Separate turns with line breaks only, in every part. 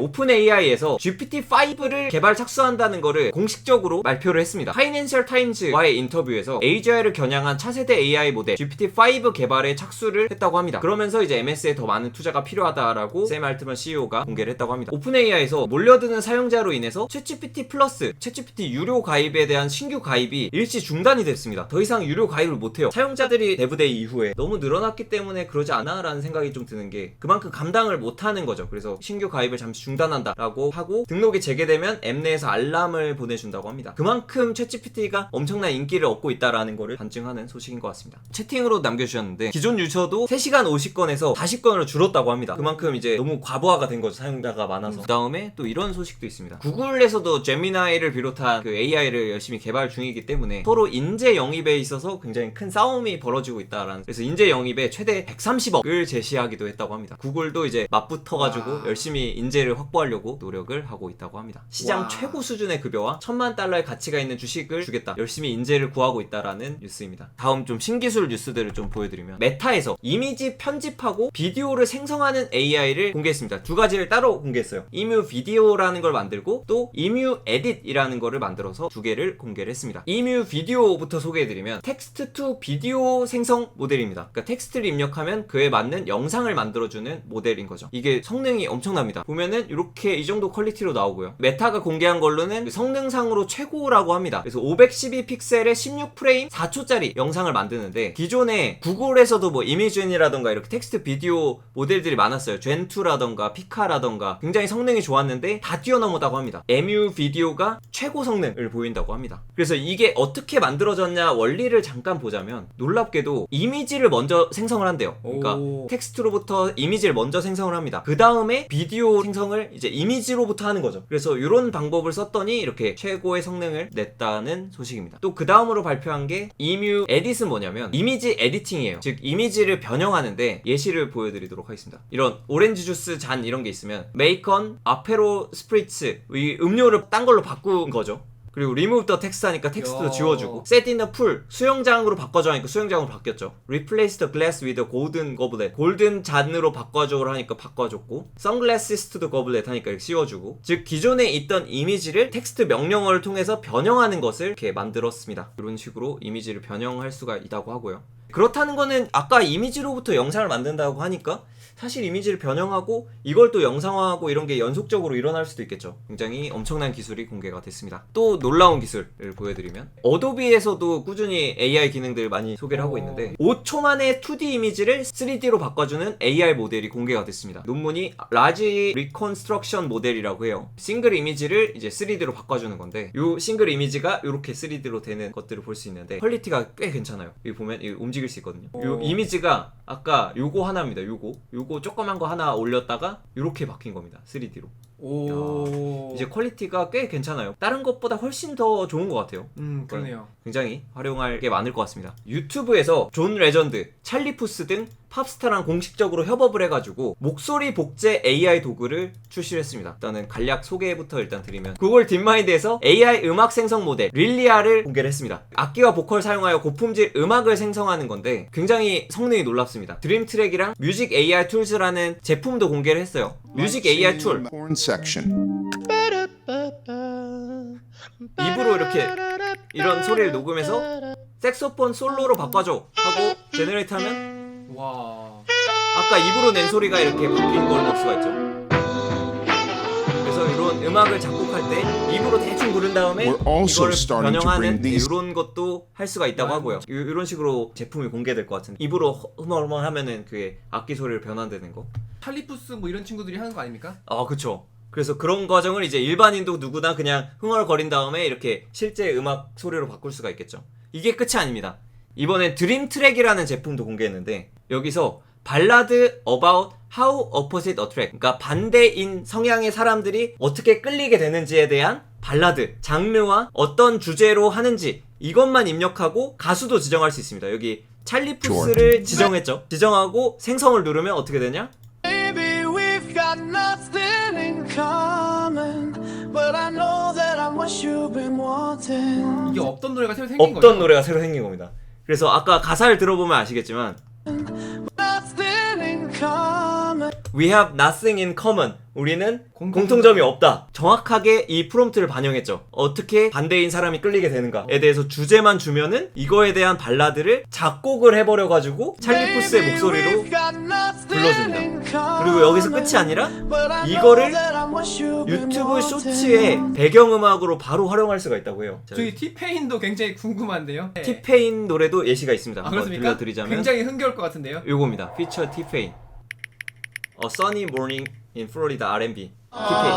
오픈 AI에서 GPT-5를 개발 착수한다는 거를 공식적으로 발표를 했습니다. 파이낸셜 타임즈와의 인터뷰에서 AGI를 겨냥한 차세대 AI 모델 GPT-5 개발에 착수를 했다고 합니다. 그러면서 이제 MS에 더 많은 투자가 필요하다라고 샘 알트만 CEO가 공개를 했다고 합니다. 오픈 AI에서 몰려드는 사용자로 인해서 챗GPT 플러스, 챗GPT 유료 가입에 대한 신규 가입이 일시 중단이 됐습니다. 더 이상 유료 가입을 못해요. 사용자들이 데브데이 이후에 너무 늘어났기 때문에 그러지 않아? 라는 생각이 좀 드는 게 그만큼 감당을 못하는 거죠. 그래서 신규 가입을 잠시 중단한다 라고 하고 등록이 재개되면 앱 내에서 알람을 보내준다고 합니다. 그만큼 챗GPT가 엄청난 인기를 얻고 있다라는 거를 반증하는 소식인 것 같습니다. 채팅으로 남겨주셨는데 기존 유저도 3시간 50건에서 40건으로 줄었다고 합니다. 그만큼 이제 너무 과부하가 된 거죠. 사용자가 많아서. 그 다음에 또 이런 소식도 있습니다. 구글에서도 제미나이를 비롯한 그 AI를 열심히 개발 중이기 때문에 서로 인재 영입에 있어서 굉장히 큰 싸움이 벌어지고 있다라는, 그래서 인재 영입에 최대 130억을 제시하기도 했다고 합니다. 구글도 이제 맞붙어가지고 열심히 인재를 확보하려고 노력을 하고 있다고 합니다. 시장 최고 수준의 급여와 $10,000,000의 가치가 있는 주식을 주겠다, 열심히 인재를 구하고 있다라는 뉴스입니다. 다음 좀 신기술 뉴스들을 좀 보여드리면, 메타에서 이미지 편집하고 비디오를 생성하는 AI를 공개했습니다. 두 가지를 따로 공개했어요. 이뮤 비디오라는 걸 만들고 또 이뮤 에딧이라는 거를 만들어서 두 개를 공개를 했습니다. 이뮤 비디오부터 소개해드리면 텍스트 투 비디오 생성 모델입니다. 그러니까 텍스트를 입력하면 그에 맞는 영상을 만들어주는 모델인 거죠. 이게 성능이 엄청납니다. 보면은 이렇게 이 정도 퀄리티로 나오고요. 메타가 공개한 걸로는 성능상으로 최고라고 합니다. 그래서 512픽셀에 16프레임 4초짜리 영상을 만드는데, 기존에 구글에서도 뭐 이미준이라던가 이렇게 텍스트 비디오 모델들이 많았어요. 젠2라던가 피카라던가 굉장히 성능이 좋았는데 다 뛰어넘었다고 합니다. 에뮤 비디오가 최고 성능을 보인다고 합니다. 그래서 이게 어떻게 만들어졌냐 원리를 잠깐 보자면, 놀랍게도 이미지를 먼저 생성을 한대요. 그러니까 텍스트로부터 이미지를 먼저 생성을 합니다. 그 다음에 비디오 생성을 이제 이미지로부터 하는 거죠. 그래서 이런 방법을 썼더니 이렇게 최고의 성능을 냈다는 소식입니다. 또 그 다음으로 발표한 게 이뮤 에딧은 뭐냐면 이미지 에디팅이에요. 즉 이미지를 변형하는데 예시를 보여드리도록 하겠습니다. 이런 오렌지 주스 잔 이런 게 있으면 메이컨 아페로 스프리츠, 이 음료를 딴 걸로 바꾼 거죠. 그리고 remove the text 하니까 텍스트도 지워주고, set in the pool, 수영장으로 바꿔줘 하니까 수영장으로 바뀌었죠. replace the glass with a golden goblet, 골든 잔으로 바꿔줘 하니까 바꿔줬고, sunglasses to the goblet 하니까 이렇게 씌워주고, 즉 기존에 있던 이미지를 텍스트 명령어를 통해서 변형하는 것을 이렇게 만들었습니다. 이런 식으로 이미지를 변형할 수가 있다고 하고요. 그렇다는 거는 아까 이미지로부터 영상을 만든다고 하니까 사실 이미지를 변형하고 이걸 또 영상화하고 이런 게 연속적으로 일어날 수도 있겠죠. 굉장히 엄청난 기술이 공개가 됐습니다. 또 놀라운 기술을 보여드리면, 어도비에서도 꾸준히 AI 기능들 많이 소개를 하고 있는데 5초 만에 2D 이미지를 3D로 바꿔주는 AI 모델이 공개가 됐습니다. 논문이 라지 리컨스트럭션 모델이라고 해요. 싱글 이미지를 이제 3D로 바꿔주는 건데, 이 싱글 이미지가 이렇게 3D로 되는 것들을 볼 수 있는데 퀄리티가 꽤 괜찮아요. 여기 보면 움직일 수 있거든요. 이 이미지가 아까 요거 하나입니다. 요거 조그만 거 하나 올렸다가 이렇게 바뀐 겁니다. 3D로. 이제 퀄리티가 꽤 괜찮아요. 다른 것보다 훨씬 더 좋은 것 같아요.
그러네요.
굉장히 활용할 게 많을 것 같습니다. 유튜브에서 존 레전드, 찰리 푸스 등 팝스타랑 공식적으로 협업을 해가지고 목소리 복제 AI 도구를 출시를 했습니다. 일단은 간략 소개부터 일단 드리면, 구글 딥마인드에서 AI 음악 생성 모델 릴리아를 공개를 했습니다. 악기와 보컬 사용하여 고품질 음악을 생성하는 건데 굉장히 성능이 놀랍습니다. 드림트랙이랑 뮤직 AI 툴즈라는 제품도 공개를 했어요. 뮤직 AI 툴, 입으로 이렇게 이런 소리를 녹음해서 색소폰 솔로로 바꿔줘 하고 제너레이트 하면,
와.
아까 입으로 낸 소리가 이렇게 바뀐 걸 볼 수가 있죠. 그래서 이런 음악을 작곡할 때 입으로 대충 부른 다음에 이걸 변형하는 이런 것도 할 수가 있다고 하고요. 이런 식으로 제품이 공개될 것 같은데, 입으로 흐멀흐멀 하면은 그게 악기 소리를 변환되는 거.
찰리푸스 뭐 이런 친구들이 하는 거 아닙니까?
그쵸. 그래서 그런 과정을 이제 일반인도 누구나 그냥 흥얼거린 다음에 이렇게 실제 음악 소리로 바꿀 수가 있겠죠. 이게 끝이 아닙니다. 이번엔 드림트랙이라는 제품도 공개했는데, 여기서 발라드 about how opposite attract, 그러니까 반대인 성향의 사람들이 어떻게 끌리게 되는지에 대한 발라드 장르와 어떤 주제로 하는지 이것만 입력하고 가수도 지정할 수 있습니다. 여기 찰리 푸스를 지정했죠. 지정하고 생성을 누르면 어떻게 되냐?
이게 없던 노래가 새로 생긴 거죠?
없던 노래가 새로 생긴 겁니다. 그래서 아까 가사를 들어보면 아시겠지만 We have nothing in common. 우리는
공통점이
공통점이 없다. 정확하게 이 프롬프트를 반영했죠. 어떻게 반대인 사람이 끌리게 되는가에 대해서 주제만 주면은 이거에 대한 발라드를 작곡을 해버려가지고 찰리 푸스의 목소리로 불러줍니다. 그리고 여기서 끝이 아니라 이거를 유튜브 쇼츠의 배경음악으로 바로 활용할 수가 있다고 해요.
저희 티페인도 굉장히 궁금한데요. 네.
티페인 노래도 예시가 있습니다.
아,
한번
그렇습니까?
들려드리자면
굉장히 흥겨울 것 같은데요.
요겁니다. 피처 티페인. A Sunny Morning in Florida R&B. 티페인.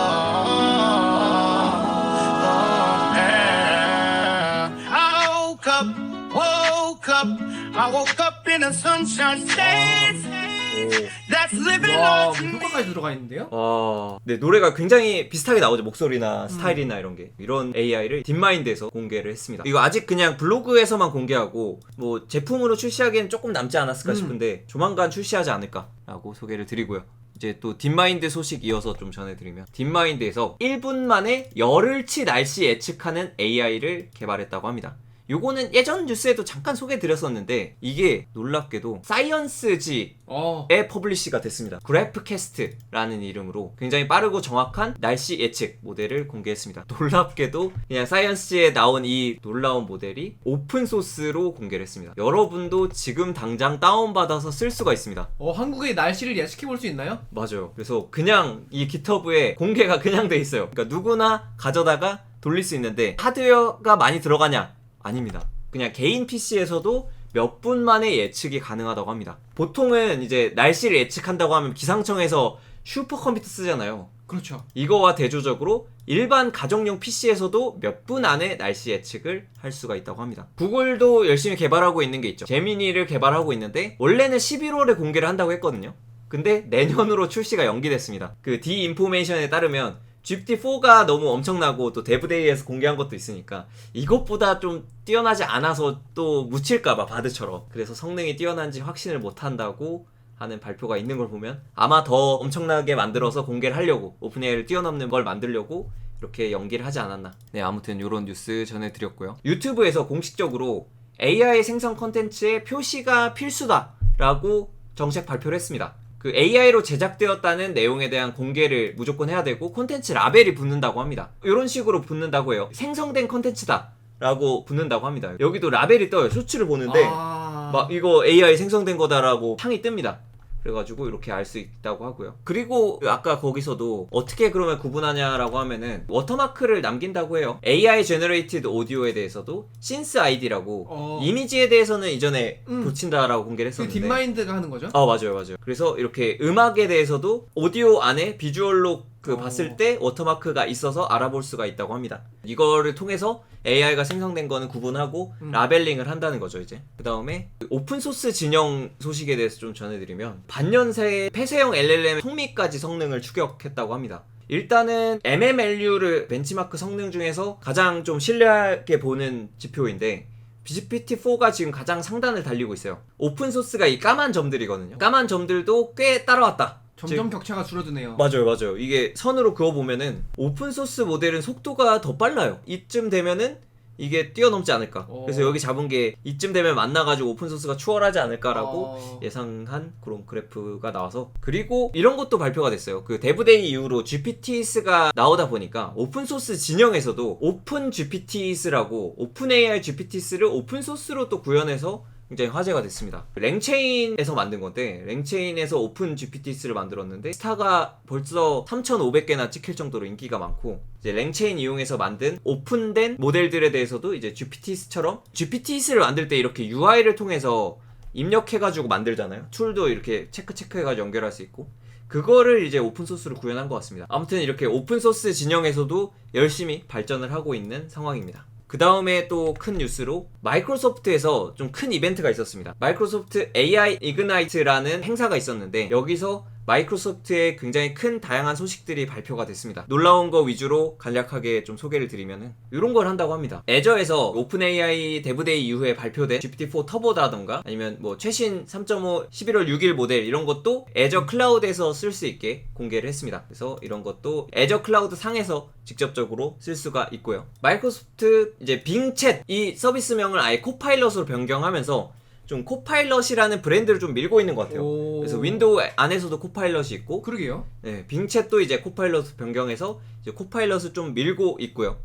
I woke up in a sunshine state. That's living
와,
life.
효과까지 들어가 있는데요.
네, 노래가 굉장히 비슷하게 나오죠. 목소리나 스타일이나 이런 게. 이런 AI를 딥마인드에서 공개를 했습니다. 이거 아직 그냥 블로그에서만 공개하고 뭐 제품으로 출시하기엔 조금 남지 않았을까 싶은데 조만간 출시하지 않을까라고 소개를 드리고요. 이제 또 딥마인드 소식 이어서 좀 전해드리면 딥마인드에서 1분 만에 열흘치 날씨 예측하는 AI를 개발했다고 합니다. 요거는 예전 뉴스에도 잠깐 소개드렸었는데 이게 놀랍게도 사이언스지에 퍼블리시가 됐습니다. 그래프캐스트라는 이름으로 굉장히 빠르고 정확한 날씨 예측 모델을 공개했습니다. 놀랍게도 그냥 사이언스지에 나온 이 놀라운 모델이 오픈소스로 공개를 했습니다. 여러분도 지금 당장 다운받아서 쓸 수가 있습니다.
한국의 날씨를 예측해 볼 수 있나요?
맞아요. 그래서 그냥 이 깃허브에 공개가 그냥 돼 있어요. 그러니까 누구나 가져다가 돌릴 수 있는데 하드웨어가 많이 들어가냐? 아닙니다. 그냥 개인 PC에서도 몇 분 만에 예측이 가능하다고 합니다. 보통은 이제 날씨를 예측한다고 하면 기상청에서 슈퍼컴퓨터 쓰잖아요.
그렇죠.
이거와 대조적으로 일반 가정용 PC에서도 몇 분 안에 날씨 예측을 할 수가 있다고 합니다. 구글도 열심히 개발하고 있는 게 있죠. 제미니를 개발하고 있는데 원래는 11월에 공개를 한다고 했거든요. 근데 내년으로 출시가 연기됐습니다. 그 디인포메이션에 따르면 GPT-4가 너무 엄청나고 또 데브데이에서 공개한 것도 있으니까 이것보다 좀 뛰어나지 않아서 또 묻힐까봐 바드처럼. 그래서 성능이 뛰어난지 확신을 못한다고 하는 발표가 있는 걸 보면 아마 더 엄청나게 만들어서 공개를 하려고, 오픈AI를 뛰어넘는 걸 만들려고 이렇게 연기를 하지 않았나. 네, 아무튼 이런 뉴스 전해드렸고요. 유튜브에서 공식적으로 AI 생성 컨텐츠의 표시가 필수다라고 정책 발표를 했습니다. 그 AI로 제작되었다는 내용에 대한 공개를 무조건 해야 되고 콘텐츠 라벨이 붙는다고 합니다. 이런 식으로 붙는다고 해요. 생성된 콘텐츠다 라고 붙는다고 합니다. 여기도 라벨이 떠요. 쇼츠를 보는데 막 이거 AI 생성된 거다라고 창이 뜹니다. 그래가지고 이렇게 알 수 있다고 하고요. 그리고 아까 거기서도 어떻게 그러면 구분하냐라고 하면은 워터마크를 남긴다고 해요. AI Generated Audio에 대해서도 Synth ID라고 이미지에 대해서는 이전에 붙인다라고 공개를 했었는데
딥마인드가 하는 거죠?
맞아요. 그래서 이렇게 음악에 대해서도 오디오 안에 비주얼로 봤을 때 워터마크가 있어서 알아볼 수가 있다고 합니다. 이거를 통해서 AI가 생성된 거는 구분하고 라벨링을 한다는 거죠, 이제. 그 다음에 오픈소스 진영 소식에 대해서 좀 전해드리면 반년새 폐쇄형 LLM 성미까지 성능을 추격했다고 합니다. 일단은 MMLU를 벤치마크 성능 중에서 가장 좀 신뢰하게 보는 지표인데 GPT-4가 지금 가장 상단을 달리고 있어요. 오픈소스가 이 까만 점들이거든요. 까만 점들도 꽤 따라왔다.
점점 격차가 줄어드네요.
맞아요. 이게 선으로 그어보면은 오픈소스 모델은 속도가 더 빨라요. 이쯤 되면은 이게 뛰어넘지 않을까. 그래서 여기 잡은 게 이쯤 되면 만나가지고 오픈소스가 추월하지 않을까라고 예상한 그런 그래프가 나와서. 그리고 이런 것도 발표가 됐어요. 그 데브데이 이후로 GPTs가 나오다 보니까 오픈소스 진영에서도 오픈 GPTs라고 오픈AI GPTs를 오픈소스로 또 구현해서 굉장히 화제가 됐습니다. 랭체인에서 만든 건데 랭체인에서 오픈 GPTs를 만들었는데 스타가 벌써 3,500개나 찍힐 정도로 인기가 많고 이제 랭체인 이용해서 만든 오픈된 모델들에 대해서도 이제 GPTs처럼 GPTs를 만들 때 이렇게 UI를 통해서 입력해가지고 만들잖아요. 툴도 이렇게 체크해가지고 연결할 수 있고 그거를 이제 오픈소스로 구현한 것 같습니다. 아무튼 이렇게 오픈소스 진영에서도 열심히 발전을 하고 있는 상황입니다. 그 다음에 또 큰 뉴스로 마이크로소프트에서 좀 큰 이벤트가 있었습니다. 마이크로소프트 AI 이그나이트라는 행사가 있었는데 여기서 마이크로소프트의 굉장히 큰 다양한 소식들이 발표가 됐습니다. 놀라운 거 위주로 간략하게 좀 소개를 드리면은 이런 걸 한다고 합니다. 애저에서 오픈AI 데브데이 이후에 발표된 GPT-4 터보라던가 아니면 뭐 최신 3.5 11월 6일 모델 이런 것도 애저 클라우드에서 쓸 수 있게 공개를 했습니다. 그래서 이런 것도 애저 클라우드 상에서 직접적으로 쓸 수가 있고요. 마이크로소프트 이제 빙챗 이 서비스명을 아예 코파일럿으로 변경하면서 좀 코파일럿이라는 브랜드를 좀 밀고 있는 것 같아요.
오.
그래서 윈도우 안에서도 코파일럿이 있고,
그러게요.
네, 빙챗도 이제 코파일럿 변경해서 이제 코파일럿을 좀 밀고 있고요.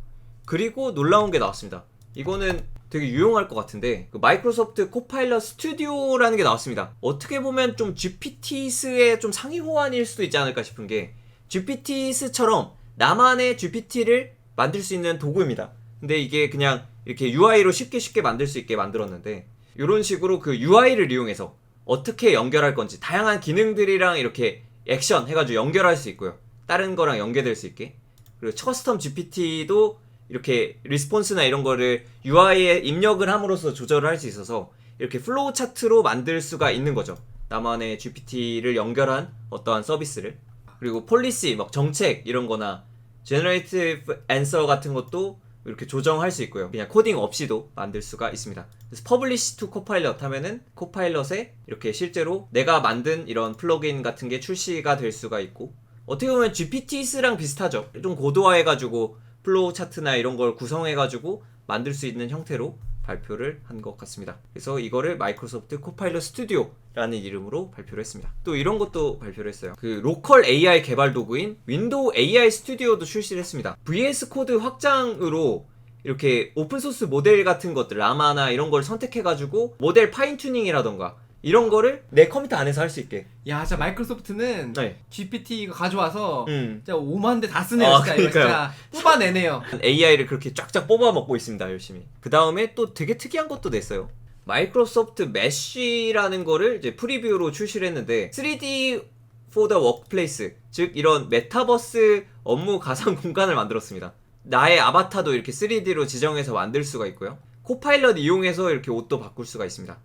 그리고 놀라운 게 나왔습니다. 이거는 되게 유용할 것 같은데, 그 마이크로소프트 코파일럿 스튜디오라는 게 나왔습니다. 어떻게 보면 좀 GPT스의 좀 상위 호환일 수도 있지 않을까 싶은 게, GPT스처럼 나만의 GPT를 만들 수 있는 도구입니다. 근데 이게 그냥 이렇게 UI로 쉽게 만들 수 있게 만들었는데, 이런 식으로 그 UI를 이용해서 어떻게 연결할 건지 다양한 기능들이랑 이렇게 액션 해가지고 연결할 수 있고요. 다른 거랑 연계될 수 있게. 그리고 커스텀 GPT도 이렇게 리스폰스나 이런 거를 UI에 입력을 함으로써 조절을 할 수 있어서 이렇게 플로우 차트로 만들 수가 있는 거죠. 나만의 GPT를 연결한 어떠한 서비스를. 그리고 폴리시, 막 정책 이런 거나 제너레이티브 앤서 같은 것도 이렇게 조정할 수 있고요. 그냥 코딩 없이도 만들 수가 있습니다. 그래서 퍼블리시 투 코파일럿 하면은 코파일럿에 이렇게 실제로 내가 만든 이런 플러그인 같은 게 출시가 될 수가 있고, 어떻게 보면 GPTs랑 비슷하죠. 좀 고도화해가지고 플로우 차트나 이런 걸 구성해가지고 만들 수 있는 형태로 발표를 한 것 같습니다. 그래서 이거를 마이크로소프트 코파일럿 스튜디오라는 이름으로 발표를 했습니다. 또 이런 것도 발표를 했어요. 그 로컬 AI 개발 도구인 윈도우 AI 스튜디오도 출시를 했습니다. VS 코드 확장으로 이렇게 오픈소스 모델 같은 것들, 라마나 이런 걸 선택해가지고 모델 파인 튜닝이라던가 이런 거를 내 컴퓨터 안에서 할 수 있게.
야, 진짜 마이크로소프트는
네.
GPT가 가져와서
음.
진짜 5만 대 다 쓰네요. 진짜 이거
그러니까요.
진짜 뽑아내네요.
AI를 그렇게 쫙쫙 뽑아 먹고 있습니다, 열심히. 그 다음에 또 되게 특이한 것도 냈어요. 마이크로소프트 메쉬라는 거를 이제 프리뷰로 출시를 했는데, 3D for the workplace, 즉 이런 메타버스 업무 가상 공간을 만들었습니다. 나의 아바타도 이렇게 3D로 지정해서 만들 수가 있고요. 코파일럿 이용해서 이렇게 옷도 바꿀 수가 있습니다.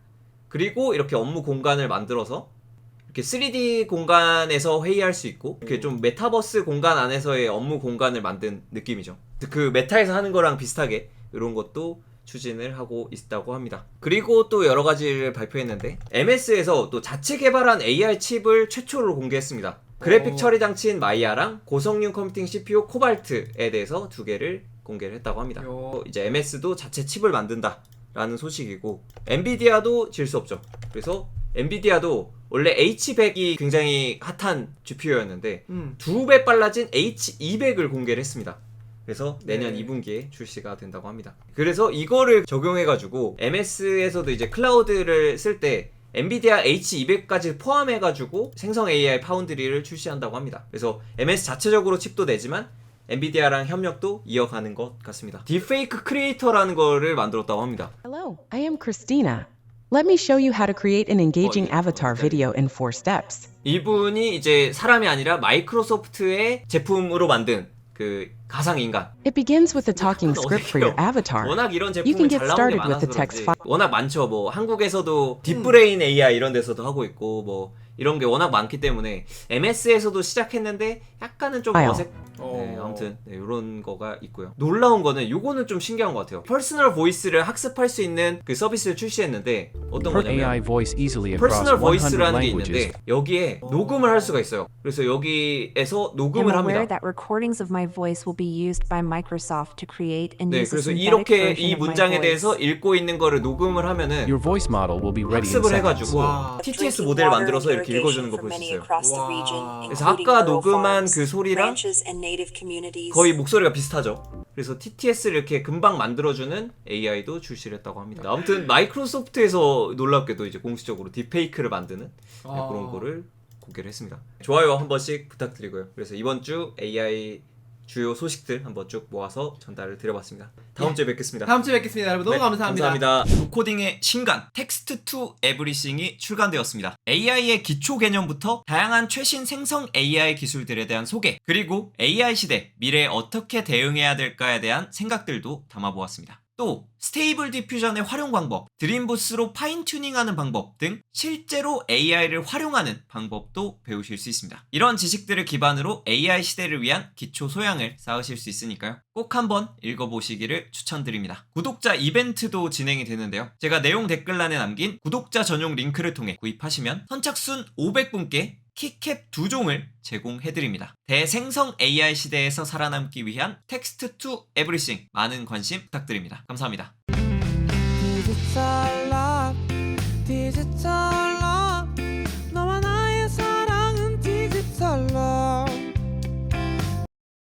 그리고 이렇게 업무 공간을 만들어서 이렇게 3D 공간에서 회의할 수 있고, 이렇게 좀 메타버스 공간 안에서의 업무 공간을 만든 느낌이죠. 그 메타에서 하는 거랑 비슷하게 이런 것도 추진을 하고 있다고 합니다. 그리고 또 여러 가지를 발표했는데, MS에서 또 자체 개발한 AI 칩을 최초로 공개했습니다. 그래픽 처리 장치인 마이아랑 고성능 컴퓨팅 CPU 코발트에 대해서 두 개를 공개를 했다고 합니다. 이제 MS도 자체 칩을 만든다 라는 소식이고, 엔비디아도 질 수 없죠. 그래서 엔비디아도 원래 H100이 굉장히 핫한 GPU였는데 2배 빨라진 H200을 공개를 했습니다. 그래서 내년 2분기에 출시가 된다고 합니다. 그래서 이거를 적용해가지고 MS에서도 이제 클라우드를 쓸 때 엔비디아 H200까지 포함해가지고 생성 AI 파운드리를 출시한다고 합니다. 그래서 MS 자체적으로 칩도 내지만 엔비디아랑 협력도 이어가는 것 같습니다. 딥페이크 크리에이터라는 거를 만들었다고 합니다.
Hello, I am Christina. Let me show you how to create an engaging avatar video in 4 steps.
이분이 이제 사람이 아니라 마이크로소프트의 제품으로 만든 그 가상인간.
It begins with a talking script for your avatar.
워낙 이런
You
제품이
can get
잘 나오는 게
started with
많아서
the text
그런지
file.
워낙 많죠. 뭐 한국에서도 딥브레인 AI 이런 데서도 하고 있고 뭐 이런 게 워낙 많기 때문에 MS에서도 시작했는데 약간은 좀
아유.
어색. 네, 아무튼 이런 거가 있고요. 놀라운 거는 요거는 좀 신기한 것 같아요. 퍼스널 보이스를 학습할 수 있는 그 서비스를 출시했는데, 어떤 거냐면
AI voice easily across
퍼스널
100
보이스라는 게
languages.
있는데 여기에 녹음을 할 수가 있어요. 그래서 여기에서
I'm
녹음을
aware
합니다.
that recordings of my voice will be used by Microsoft to create and
네,
use a
그래서
synthetic
이렇게
version
이
of my
문장에
voice.
대해서 읽고 있는 거를 녹음을 하면은
Your voice model will be ready in
학습을
seconds.
해가지고
와.
TTS 모델 만들어서 이렇게 읽어주는 거 볼 수 있어요. 그래서 아까 녹음한 그 소리랑 거의 목소리가 비슷하죠. 그래서 TTS를 이렇게 금방 만들어주는 AI도 출시를 했다고 합니다. 아무튼 마이크로소프트에서 놀랍게도 이제 공식적으로 딥페이크를 만드는 그런 거를 공개를 했습니다. 좋아요 한 번씩 부탁드리고요. 그래서 이번 주 AI 주요 소식들 한번 쭉 모아서 전달을 드려봤습니다. 다음 주에 뵙겠습니다.
다음 주에 뵙겠습니다, 여러분. 너무
네,
감사합니다.
감사합니다. 노코딩의 신간 텍스트 투 에브리싱이 출간되었습니다. AI의 기초 개념부터 다양한 최신 생성 AI 기술들에 대한 소개, 그리고 AI 시대 미래에 어떻게 대응해야 될까에 대한 생각들도 담아보았습니다. 또 스테이블 디퓨전의 활용 방법, 드림부스로 파인 튜닝하는 방법 등 실제로 AI를 활용하는 방법도 배우실 수 있습니다. 이런 지식들을 기반으로 AI 시대를 위한 기초 소양을 쌓으실 수 있으니까요. 꼭 한번 읽어보시기를 추천드립니다. 구독자 이벤트도 진행이 되는데요. 제가 내용 댓글란에 남긴 구독자 전용 링크를 통해 구입하시면 선착순 500분께 키캡 2종을 제공해드립니다. 대생성 AI 시대에서 살아남기 위한 텍스트 투 에브리싱 많은 관심 부탁드립니다. 감사합니다.
It's a lot 디지털